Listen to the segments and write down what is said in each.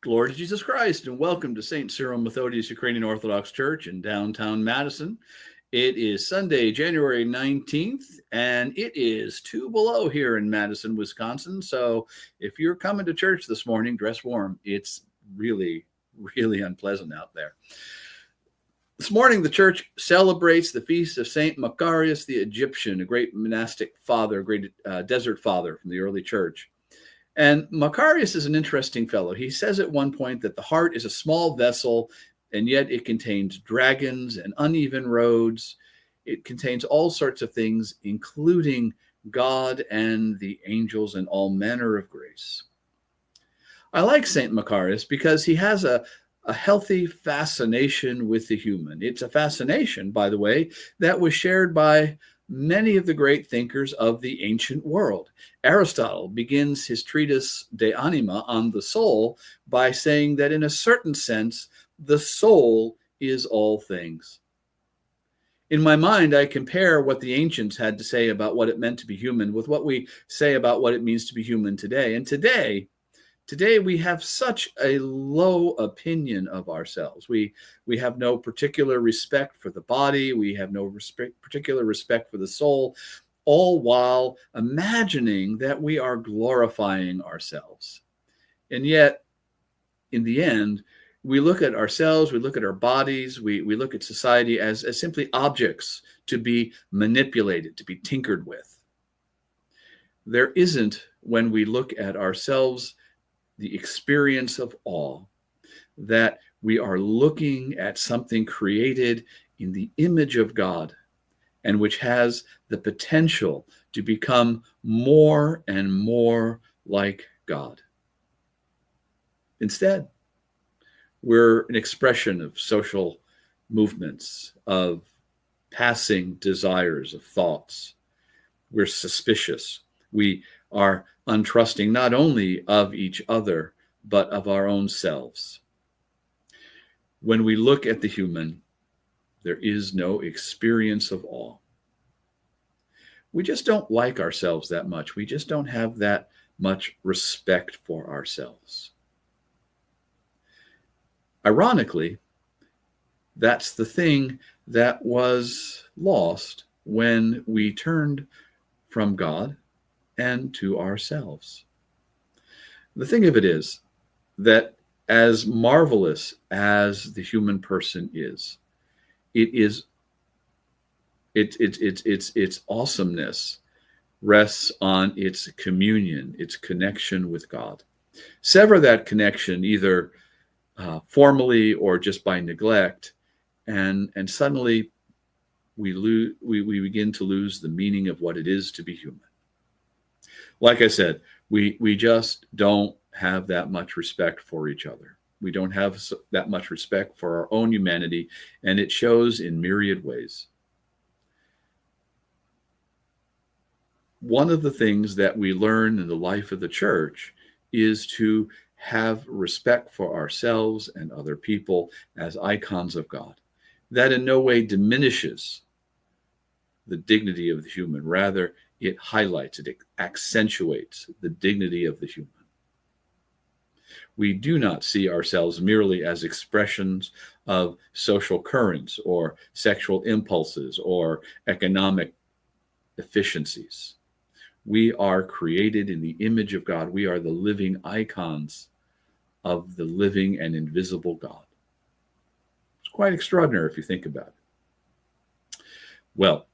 Glory to Jesus Christ, and welcome to St. Cyril Methodius Ukrainian Orthodox Church in downtown Madison. It is Sunday, January 19th, and it is 2 below here in Madison, Wisconsin. So if you're coming to church this morning, dress warm. It's really, really unpleasant out there. This morning, the church celebrates the feast of St. Macarius the Egyptian, a great monastic father, a great desert father from the early church. And Macarius is an interesting fellow. He says at one point that the heart is a small vessel, and yet it contains dragons and uneven roads. It contains all sorts of things, including God and the angels and all manner of grace. I like St. Macarius because he has a healthy fascination with the human. It's a fascination, by the way, that was shared by many of the great thinkers of the ancient world. Aristotle begins his treatise De Anima on the soul by saying that in a certain sense, the soul is all things. In my mind, I compare what the ancients had to say about what it meant to be human with what we say about what it means to be human today. And today we have such a low opinion of ourselves. We have no particular respect for the body. We have no particular respect for the soul, all while imagining that we are glorifying ourselves. And yet, in the end, we look at ourselves, we look at our bodies, we look at society as simply objects to be manipulated, to be tinkered with. There isn't, when we look at ourselves, the experience of awe, that we are looking at something created in the image of God and which has the potential to become more and more like God. Instead, we're an expression of social movements, of passing desires, of thoughts. We're suspicious. We are untrusting not only of each other, but of our own selves. When we look at the human, there is no experience of awe. We just don't like ourselves that much. We just don't have that much respect for ourselves. Ironically, that's the thing that was lost when we turned from God and to ourselves. The thing of it is that as marvelous as the human person is, its awesomeness rests on its communion, its connection with God. Sever that connection either formally or just by neglect, and suddenly we begin to lose the meaning of what it is to be human. Like I said, we just don't have that much respect for each other. We don't have that much respect for our own humanity, and it shows in myriad ways. One of the things that we learn in the life of the church is to have respect for ourselves and other people as icons of God. That in no way diminishes the dignity of the human. Rather, it highlights, it accentuates the dignity of the human. We do not see ourselves merely as expressions of social currents or sexual impulses or economic efficiencies. We are created in the image of God. We are the living icons of the living and invisible God. It's quite extraordinary if you think about it. Well,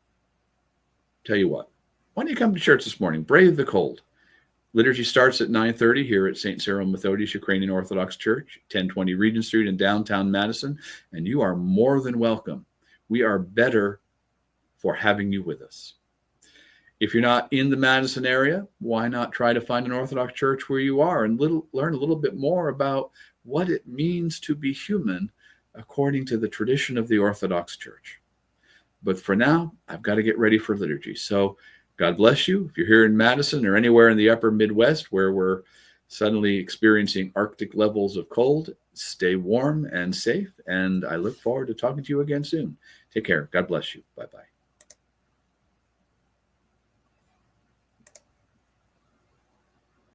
tell you what, why don't you come to church this morning? Brave the cold. Liturgy starts at 9:30 here at St. Cyril Methodius Ukrainian Orthodox Church, 1020 Regent Street in downtown Madison, and you are more than welcome. We are better for having you with us. If you're not in the Madison area, why not try to find an Orthodox church where you are and learn a little bit more about what it means to be human according to the tradition of the Orthodox Church. But for now, I've got to get ready for liturgy. So God bless you. If you're here in Madison or anywhere in the upper Midwest where we're suddenly experiencing Arctic levels of cold, stay warm and safe. And I look forward to talking to you again soon. Take care. God bless you. Bye-bye.